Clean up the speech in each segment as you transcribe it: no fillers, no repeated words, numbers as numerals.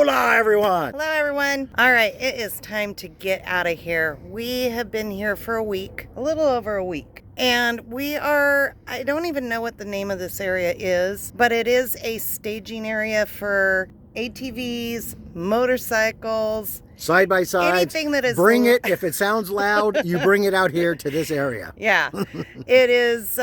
Hola, everyone. Hello, everyone. All right, it is time to get out of here. We have been here for a week, a little over a week. And I don't even know what the name of this area is, but it is a staging area for ATVs, motorcycles, side by side. Anything that is bring it. If it sounds loud, you bring it out here to this area. Yeah, it is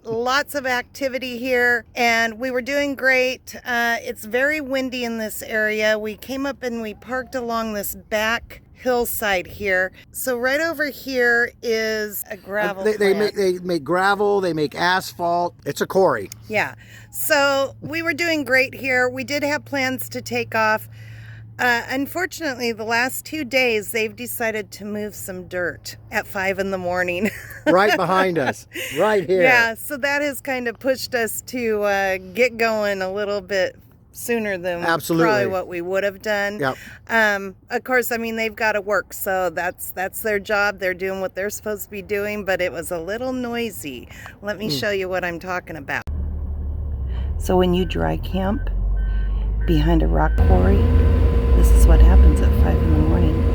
lots of activity here, and we were doing great. It's very windy in this area. We came up and we parked along this back hillside here. So right over here is a gravel plant. They make gravel, they make asphalt. It's a quarry. Yeah. So we were doing great here. We did have plans to take off. Unfortunately, the last 2 days, they've decided to move some dirt at 5 in the morning. Right behind us, right here. Yeah, so that has kind of pushed us to get going a little bit sooner than probably what we would have done. Yep. Of course, I mean, they've got to work, so that's their job. They're doing what they're supposed to be doing, but it was a little noisy. Let me show you what I'm talking about. So when you dry camp behind a rock quarry, this is what happens at 5 in the morning.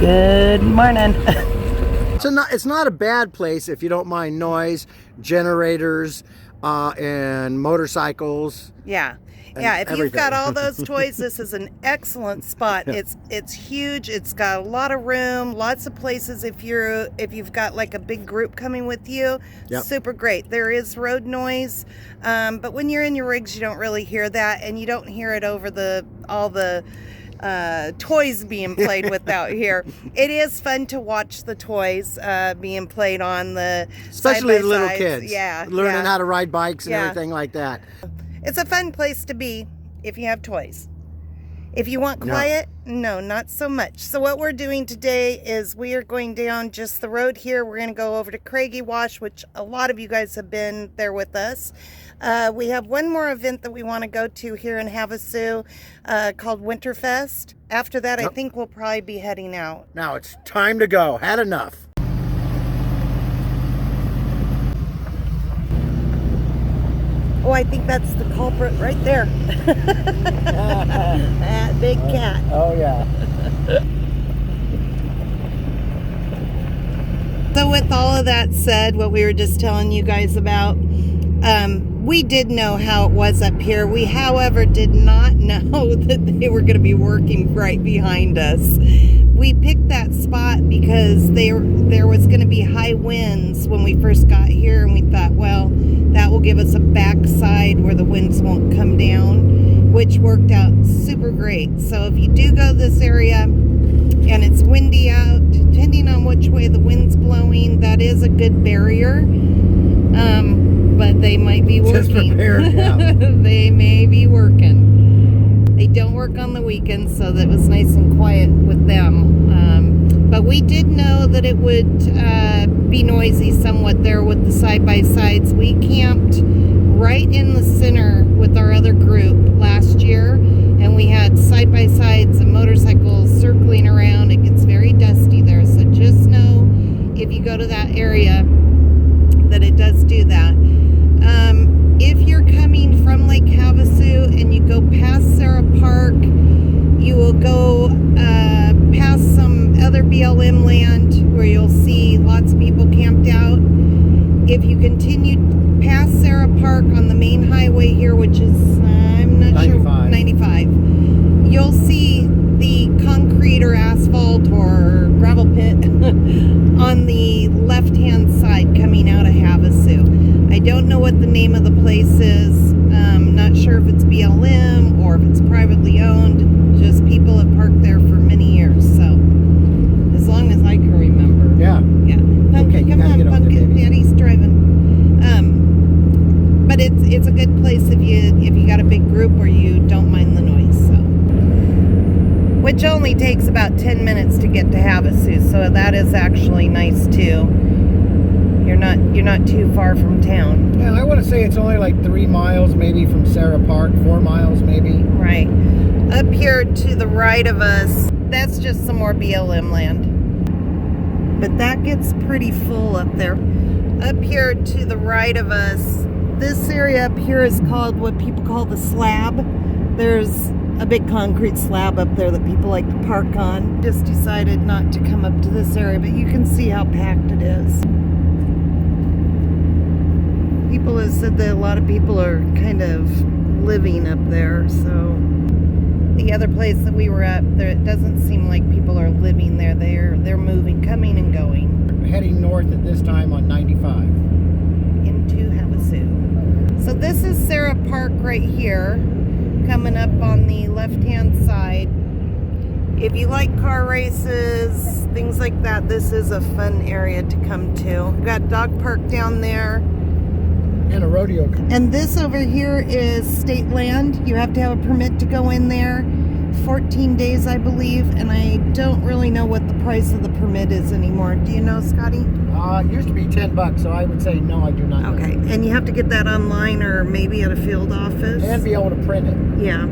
Good morning. It's not a bad place if you don't mind noise, generators, and motorcycles. Yeah. Yeah, if you've got all those toys, this is an excellent spot. Yeah. It's huge. It's got a lot of room, lots of places if you've got like a big group coming with you. Yep. Super great. There is road noise, but when you're in your rigs, you don't really hear that, and you don't hear it over all the toys being played with out here. It is fun to watch the toys being played on the especially the little kids. Yeah, learning how to ride bikes and everything like that. It's a fun place to be if you have toys. If you want quiet, no, not so much. So what we're doing today is we are going down just the road here. We're going to go over to Craigie Wash, which a lot of you guys have been there with us. We have one more event that we want to go to here in Havasu called Winterfest. After that, I think we'll probably be heading out. Now it's time to go. Had enough. Oh, I think that's the culprit right there. That big cat. Oh, yeah. So with all of that said, what we were just telling you guys about, we did know how it was up here. We, however, did not know that they were going to be working right behind us. We picked that spot because there was going to be high winds when we first got here, and we thought, well, that will give us a backside where the winds won't come down, which worked out super great. So if you do go this area and it's windy out, depending on which way the wind's blowing, that is a good barrier. But they might be working. Just prepare, yeah. They may be working. They don't work on the weekends, so that was nice and quiet with them. But we did know that it would be noisy somewhat there with the side-by-sides. We camped right in the center with our other group last year, and we had side-by-sides and motorcycles circling around. It gets very dusty there, so just know if you go to that area that it does do that. If you're coming from Lake Havasu and you go past Sarah Park, you will go past some other BLM land where you'll see lots of people camped out. If you continue past Sarah Park on the main highway here, which is, I'm not 95, you'll see the concrete or asphalt or gravel pit on the left-hand side coming out of Havasu. I don't know what the name of the place is. Not sure if it's BLM or if it's privately owned. Just people have parked there for many years. So as long as I can remember. Yeah. Yeah. Pumpkin, come on, Pumpkin. Daddy's driving. But it's a good place if you got a big group or you don't mind the noise. So, which only takes about 10 minutes to get to Havasu. So that is actually nice too. You're not too far from town. Yeah, I want to say it's only like 3 miles maybe from Sarah Park, 4 miles maybe. Right. Up here to the right of us, that's just some more BLM land. But that gets pretty full up there. Up here to the right of us, this area up here is called what people call the slab. There's a big concrete slab up there that people like to park on. Just decided not to come up to this area, but you can see how packed it is. People have said that a lot of people are kind of living up there, so the other place that we were at, there, it doesn't seem like people are living there. They're moving, coming and going. We're heading north at this time on 95. Into Havasu. So this is Sarah Park right here, coming up on the left-hand side. If you like car races, things like that, this is a fun area to come to. We've got dog park down there. And a rodeo. And this over here is state land. You have to have a permit to go in there. 14 days, I believe, and I don't really know what the price of the permit is anymore. Do you know, Scotty? It used to be $10, so I would say no, I do not know. Okay, and you have to get that online or maybe at a field office. And be able to print it. Yeah.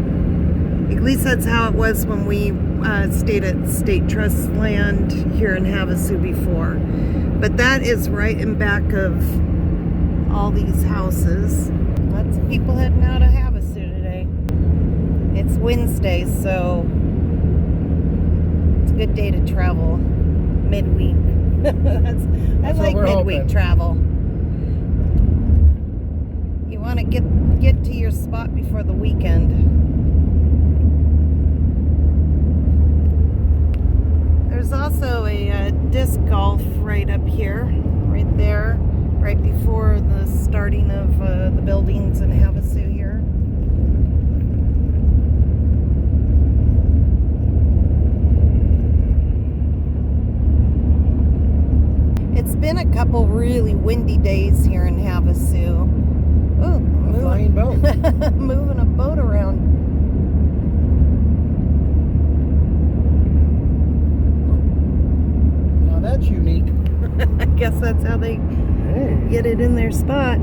At least that's how it was when we stayed at State Trust land here in Havasu before. But that is right in back of all these houses. Lots of people heading out of Havasu today. It's Wednesday, so it's a good day to travel midweek. I like midweek hoping. travel. You want to get to your spot before the weekend. There's also a disc golf right up here, right there, right before the starting of the buildings in Havasu here. It's been a couple really windy days here in Havasu. Oh, A flying boat. moving a boat around. Now that's unique. I guess that's how they get it in their spot.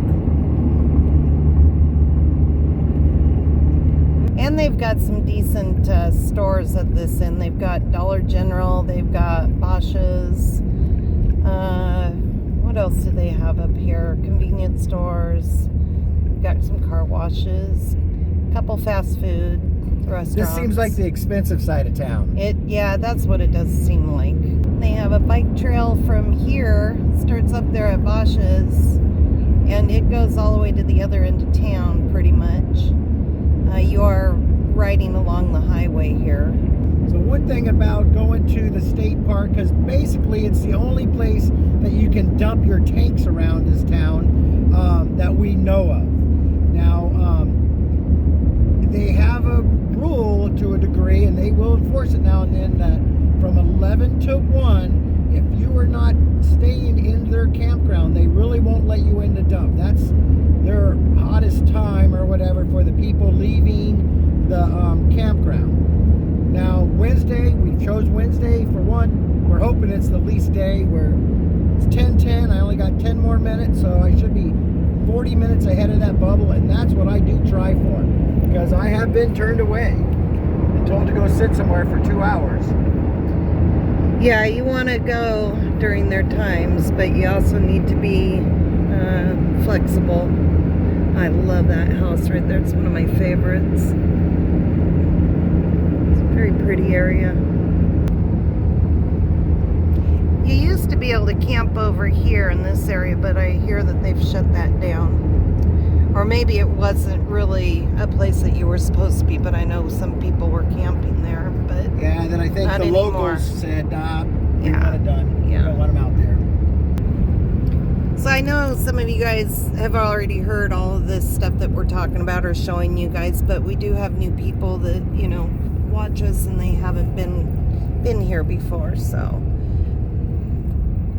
And they've got some decent stores at this end. They've got Dollar General, they've got Bosch's. What else do they have up here? Convenience stores. We've got some car washes, a couple fast food restaurants. This seems like the expensive side of town. Yeah, that's what it does seem like. They have a bike trail from here, starts up there at Bosch's, and it goes all the way to the other end of town, pretty much. You are riding along the highway here. So one thing about going to the state park, because basically it's the only place that you can dump your tanks around this town that we know of. Now, they have a rule to a degree, and they will enforce it now and then, that from 11 to 1, if you are not staying in their campground, they really won't let you in to dump. That's their hottest time or whatever for the people leaving the campground. Now, Wednesday, we chose Wednesday for one. We're hoping it's the least day. It's 10:10. I only got 10 more minutes, so I should be 40 minutes ahead of that bubble, and that's what I do try for, because I have been turned away and told to go sit somewhere for 2 hours. Yeah, you want to go during their times, but you also need to be flexible. I love that house right there. It's one of my favorites. Very pretty area. You used to be able to camp over here in this area, but I hear that they've shut that down. Or maybe it wasn't really a place that you were supposed to be, but I know some people were camping there. But yeah, then I think the locals said, we want it done. Yeah. Don't let them out there. So I know some of you guys have already heard all of this stuff that we're talking about or showing you guys, but we do have new people that, watch us and they haven't been here before. So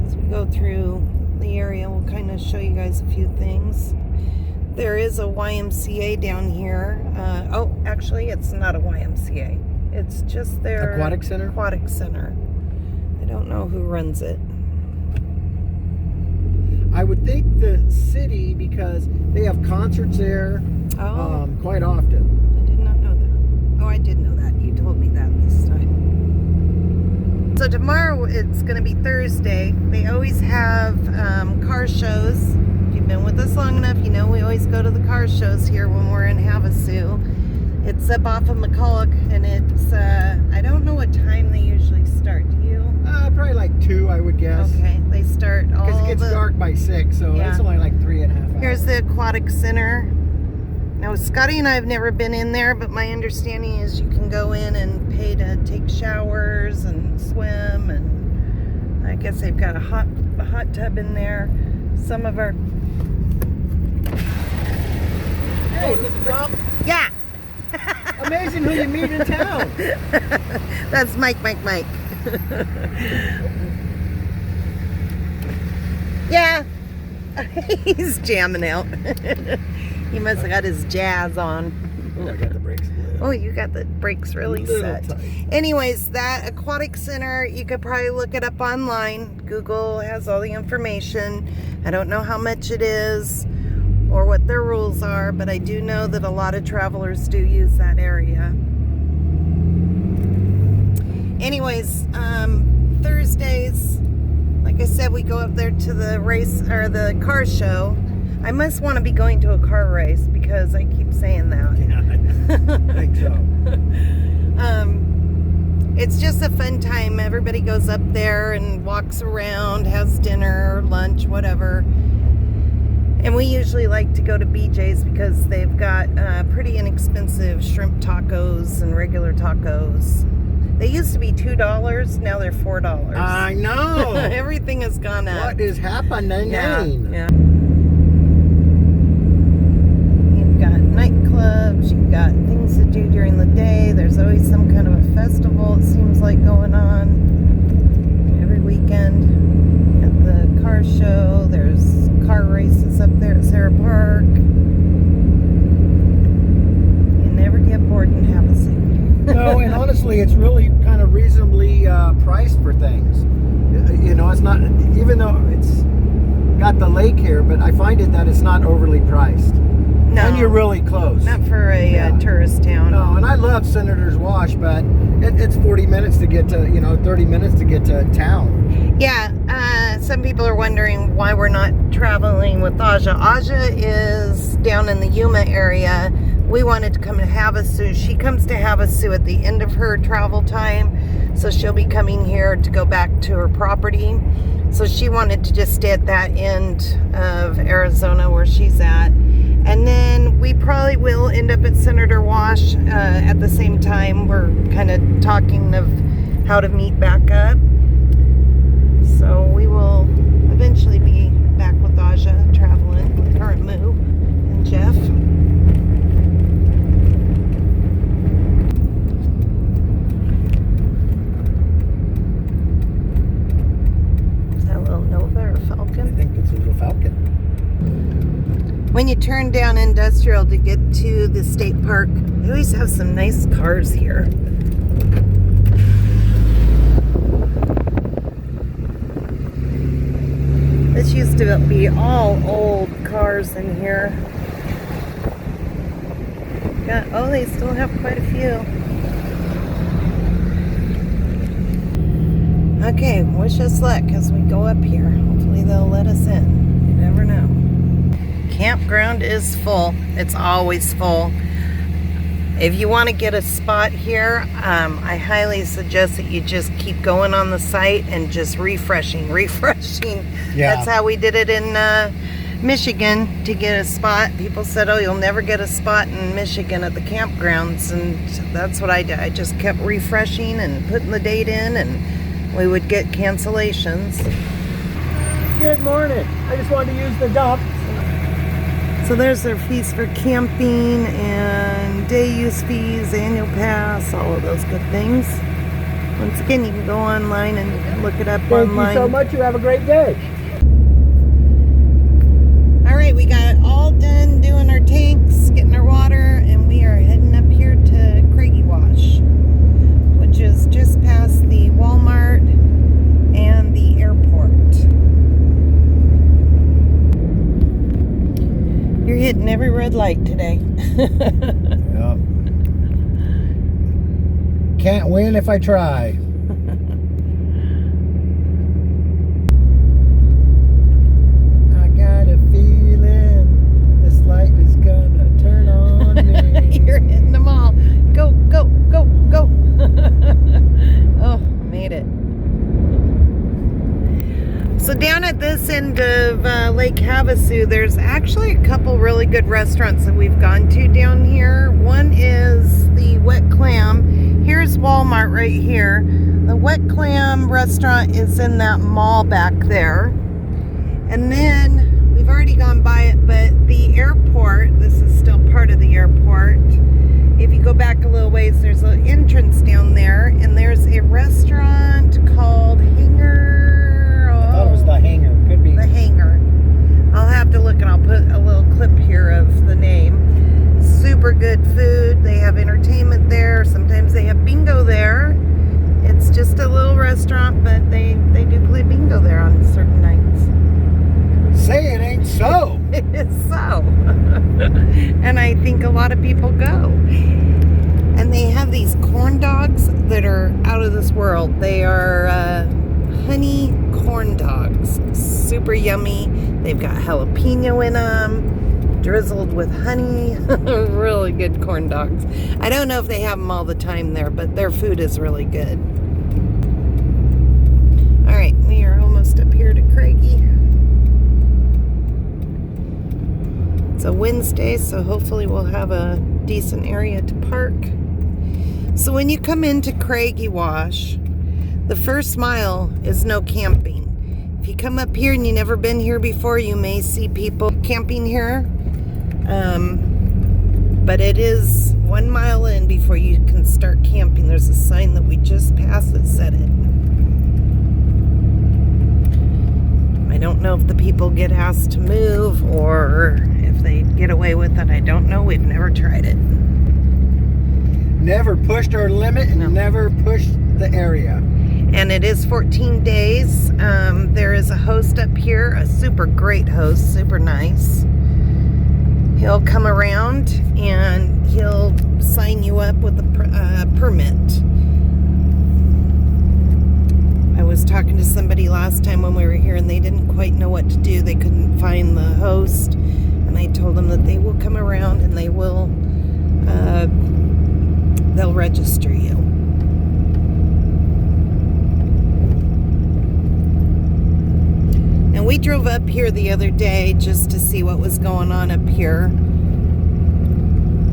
as we go through the area, we'll kind of show you guys a few things. There is a YMCA down here. Actually, it's not a YMCA. It's just their aquatic center. I don't know who runs it. I would think the city, because they have concerts there quite often. I did not know that. Oh, I did know that. You told me that this time. So tomorrow it's going to be Thursday. They always have car shows. If you've been with us long enough, you know we always go to the car shows here when we're in Havasu. It's up off of McCulloch, and it's, I don't know what time they usually start. Do you? Probably like 2, I would guess. Okay, they start all because it gets dark by 6, so Yeah. it's only like 3.5 hours. Here's the aquatic center. Now, Scotty and I have never been in there, but my understanding is you can go in and pay to take showers and swim, and I guess they've got a hot tub in there. Some of our... Hey, look at Rob. Yeah! Amazing who you meet in town. That's Mike. Yeah! He's jamming out. He must have got his jazz on. Oh, I got the brakes lit. Oh, you got the brakes really set. Tight. Anyways, that aquatic center, you could probably look it up online. Google has all the information. I don't know how much it is or what their rules are, but I do know that a lot of travelers do use that area. Anyways, Thursdays, like I said, we go up there to the race or the car show. I must want to be going to a car race because I keep saying that. Yeah, I think so. It's just a fun time. Everybody goes up there and walks around, has dinner, lunch, whatever. And we usually like to go to BJ's because they've got pretty inexpensive shrimp tacos and regular tacos. They used to be $2, now they're $4. I know. Everything has gone up. What is happening? Yeah. You've got nightclubs, you've got things to do during the day. There's always some kind of a festival, it seems like, going on every weekend. At the car show, there's car races up there at Sarah Park. You never get bored in Havasu. No, and honestly, it's really kind of reasonably priced for things. You know, it's not, even though it's got the lake here, but I find it that it's not overly priced. No. And you're really close. Not for a tourist town. No, and I love Senator's Wash, but it's 40 minutes to get to, 30 minutes to get to town. Yeah, some people are wondering why we're not traveling with Aja. Aja is down in the Yuma area. We wanted to come to Havasu. She comes to Havasu at the end of her travel time, so she'll be coming here to go back to her property. So she wanted to just stay at that end of Arizona where she's at. And then we probably will end up at Senator Wash at the same time. We're kind of talking of how to meet back up. So we will eventually be back with Aja traveling with her and Moo and Jeff. Is that a little Nova or Falcon? I think it's a little Falcon. When you turn down Industrial to get to the state park, they always have some nice cars here. This used to be all old cars in here. They still have quite a few. Okay, wish us luck as we go up here. Hopefully they'll let us in. You never know. Campground is full. It's always full. If you want to get a spot here, I highly suggest that you just keep going on the site and just refreshing. Yeah. That's how we did it in Michigan to get a spot. People said, oh, you'll never get a spot in Michigan at the campgrounds, and that's what I did. I just kept refreshing and putting the date in, and we would get cancellations. Good morning. I just wanted to use the dump. So there's their fees for camping and day use fees, annual pass, all of those good things. Once again, you can go online and look it up online. Thank you so much. You have a great day. All right, we got it all done doing our tanks, getting our water, and we are heading up here to Craigie Wash, which is just past the Walmart and the airport. You're hitting every red light today. Yep. Can't win if I try. I got a feeling this light is gonna turn on me. You're hitting them all. Go, go, go, go. Oh, made it. So down at this end of Lake Havasu, there's actually a couple really good restaurants that we've gone to down here. One is the Wet Clam. Here's Walmart right here. The Wet Clam restaurant is in that mall back there. And then, we've already gone by it, but the airport, this is still part of the airport. If you go back a little ways, there's an entrance down there, and there's a restaurant called Hangar. I thought it was the Hangar. Could be. The Hangar. I'll have to look, and I'll put a little clip here of the name. Super good food. They have entertainment there. Sometimes they have bingo there. It's just a little restaurant, but they do play bingo there on certain nights. Say it ain't so. It is so. And I think a lot of people go. And they have these corn dogs that are out of this world. They are honey corn dogs. Super yummy. They've got jalapeno in them, drizzled with honey. Really good corn dogs. I don't know if they have them all the time there, but their food is really good. All right, we are almost up here to Craigie. It's a Wednesday, so hopefully we'll have a decent area to park. So when you come into Craigie Wash, the first mile is no camping. If you come up here and you've never been here before, you may see people camping here. But it is 1 mile in before you can start camping. There's a sign that we just passed that said it. I don't know if the people get asked to move or if they get away with it. I don't know. We've never tried it. Never pushed our limit and never pushed the area. And it is 14 days. There is a host up here, a super great host, super nice. He'll come around and he'll sign you up with a permit. I was talking to somebody last time when we were here and they didn't quite know what to do. They couldn't find the host. And I told them that they will come around and they will, they'll register you. And we drove up here the other day just to see what was going on up here.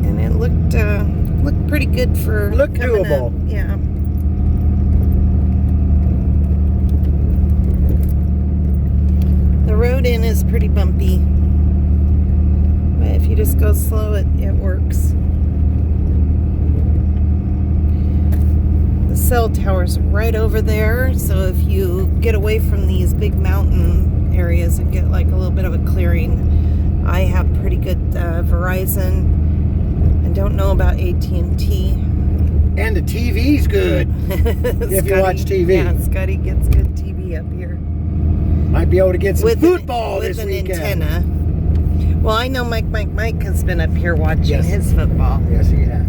And it looked pretty good for Looked doable. Up. Yeah. The road in is pretty bumpy. But if you just go slow, it works. The cell tower's right over there, so if you get away from these big mountain areas and get like a little bit of a clearing, I have pretty good Verizon. I don't know about AT&T. And the TV's good. If you watch TV. Yeah, Scotty gets good TV up here. Might be able to get some football with this an weekend. Antenna. Well, I know Mike has been up here watching his football. Yes, he has.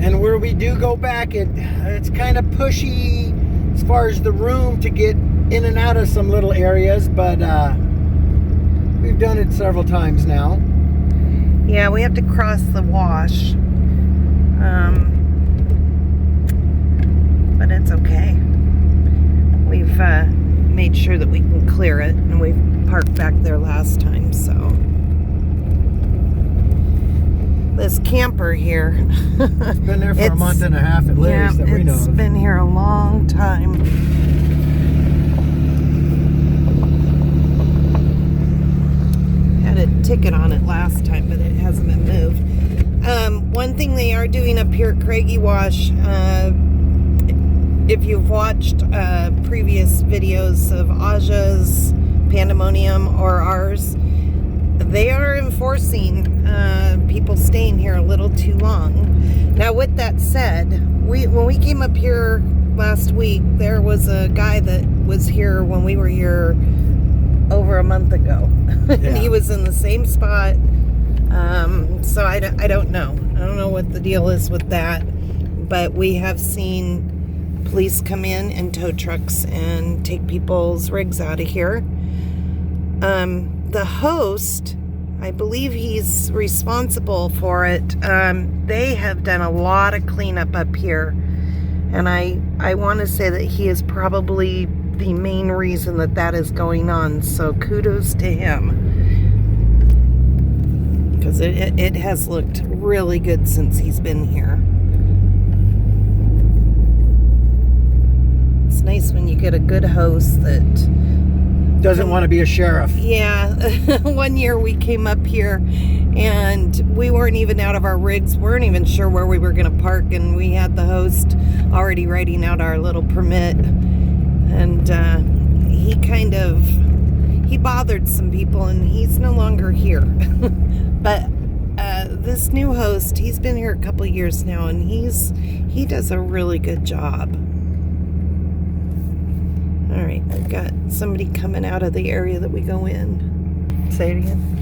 And where we do go back, it's kind of pushy as far as the room to get in and out of some little areas, but we've done it several times now. Yeah, we have to cross the wash. But it's okay. We've made sure that we can clear it, and we parked back there last time, so. This camper here. It's been there for a month and a half at least that we know of. It's been here a long time. Had a ticket on it last time, but it hasn't been moved. One thing they are doing up here at Craigie Wash, if you've watched previous videos of Aja's Pandemonium or ours, they are enforcing people staying here a little too long. Now, with that said, when we came up here last week, there was a guy that was here when we were here over a month ago. And he was in the same spot. So I don't know. I don't know what the deal is with that. But we have seen police come in and tow trucks and take people's rigs out of here. The host, I believe he's responsible for it. They have done a lot of cleanup up here. And I want to say that he is probably the main reason that is going on. So kudos to him. Because it has looked really good since he's been here. It's nice when you get a good host that doesn't want to be a sheriff. Yeah. One year we came up here and we weren't even out of our rigs. We weren't even sure where we were going to park, and we had the host already writing out our little permit. And he bothered some people, and he's no longer here. But this new host, he's been here a couple of years now, and he does a really good job. All right, we've got somebody coming out of the area that we go in. Say it again.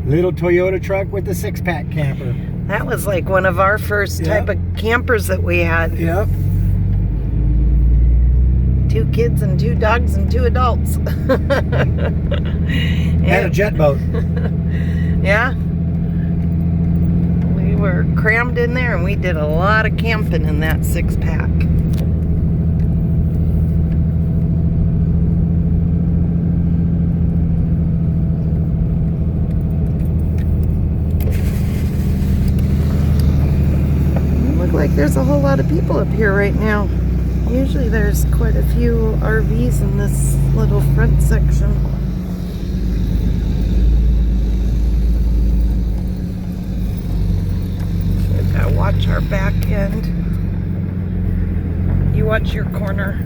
Little Toyota truck with the 6-pack camper. That was like one of our first type of campers that we had. Yep. 2 kids and 2 dogs and 2 adults. And a jet boat. Yeah. We were crammed in there, and we did a lot of camping in that 6-pack. Look like there's a whole lot of people up here right now. Usually there's quite a few RVs in this little front section. So we've got to watch our back end. You watch your corner.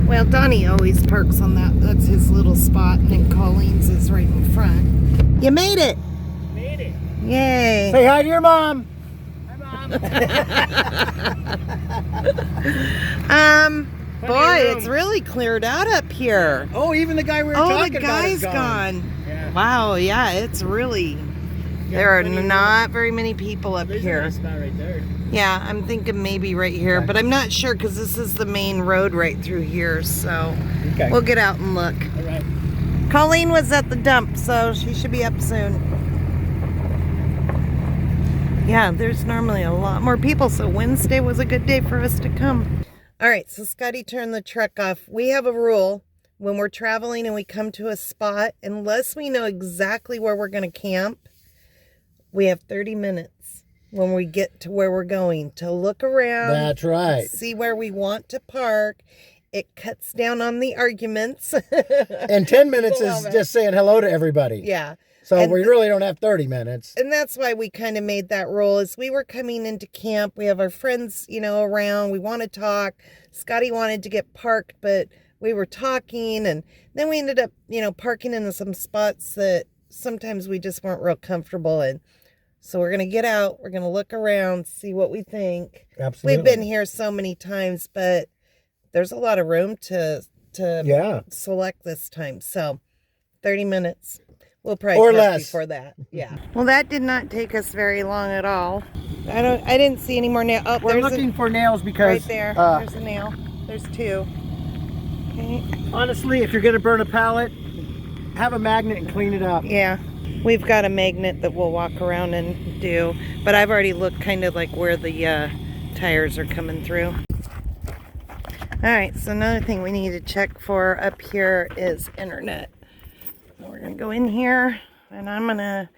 Well, Donnie always parks on that. That's his little spot, and then Colleen's is right in front. You made it! Made it! Yay! Say hi to your mom! Hi, Mom! Boy, it's really cleared out up here. Oh, even the guy we were talking about is guy's gone. Yeah. Wow, yeah, it's really... There are not very many people up There's here. a nice spot right there. Yeah, I'm thinking maybe right here, but I'm not sure because this is the main road right through here, so Okay. we'll get out and look. All right. Colleen was at the dump, so she should be up soon. Yeah, there's normally a lot more people, so Wednesday was a good day for us to come. All right, so Scotty turned the truck off. We have a rule when we're traveling and we come to a spot, unless we know exactly where we're going to camp, we have 30 minutes when we get to where we're going to look around. That's right. See where we want to park. It cuts down on the arguments. And 10 minutes is just saying hello to everybody. Yeah. So And we really don't have 30 minutes. And that's why we kind of made that rule. As we were coming into camp, we have our friends, around. We want to talk. Scotty wanted to get parked, but we were talking, and then we ended up, parking in some spots that sometimes we just weren't real comfortable in. So we're going to get out. We're going to look around, see what we think. Absolutely. We've been here so many times, but there's a lot of room to select this time. So 30 minutes. We'll probably Or park less. before that. Yeah. Well, that did not take us very long at all. I didn't see any more nails. Oh, We're looking for nails because right there. There's a nail. There's 2. Okay. honestly, if you're going to burn a pallet, have a magnet and clean it up. Yeah. We've got a magnet that we'll walk around and do, but I've already looked kind of like where the tires are coming through. All right, so another thing we need to check for up here is internet. We're gonna go in here and I'm gonna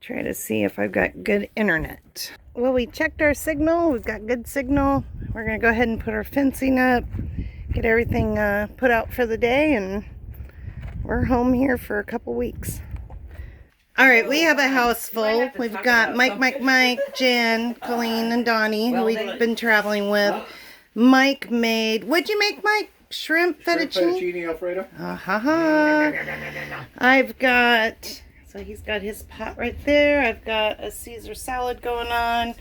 try to see if I've got good internet. Well, we checked our signal. We've got good signal. We're gonna go ahead and put our fencing up, get everything put out for the day, and we're home here for a couple weeks. All right, we have a house full. We've got Mike, Jen, Colleen, and Donnie, who we've been traveling with. Mike made, what'd you make, Mike? Shrimp fettuccine? Fettuccine Alfredo. I've got, so he's got his pot right there. I've got a Caesar salad going on.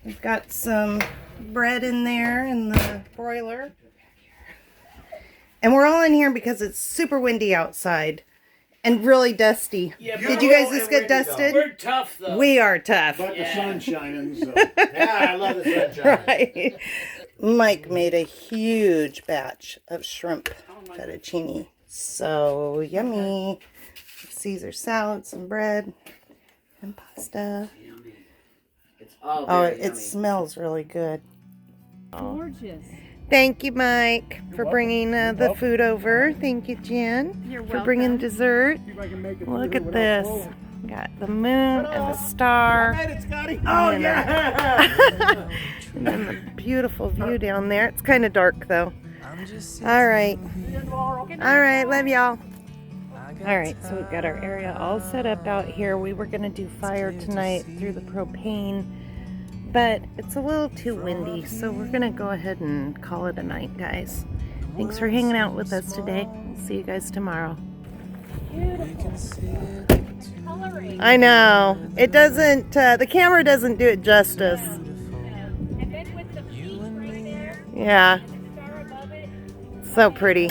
We've got some bread in there in the broiler. And we're all in here because it's super windy outside. And really dusty. Yeah, Did you guys just get dusted? We're tough though. We are tough. But the sun's shining, so. Yeah, I love the sunshine. Right. Mike made a huge batch of shrimp fettuccine. So yummy. Caesar salad, some bread, and pasta. Oh, it smells really good. Gorgeous. Thank you, Mike, for bringing the food over. Thank you, Jen, for bringing dessert. Look at this. Got the moon and the star. Oh, yeah! And then the beautiful view down there. It's kind of dark, though. All right. All right, love y'all. All right, so we've got our area all set up out here. We were going to do fire tonight through the propane, but it's a little too windy, so we're going to go ahead and call it a night, guys. Thanks for hanging out with us today. We'll see you guys tomorrow. I know. It doesn't, the camera doesn't do it justice. And then with the peak right there, Yeah. and the star above it, So pretty.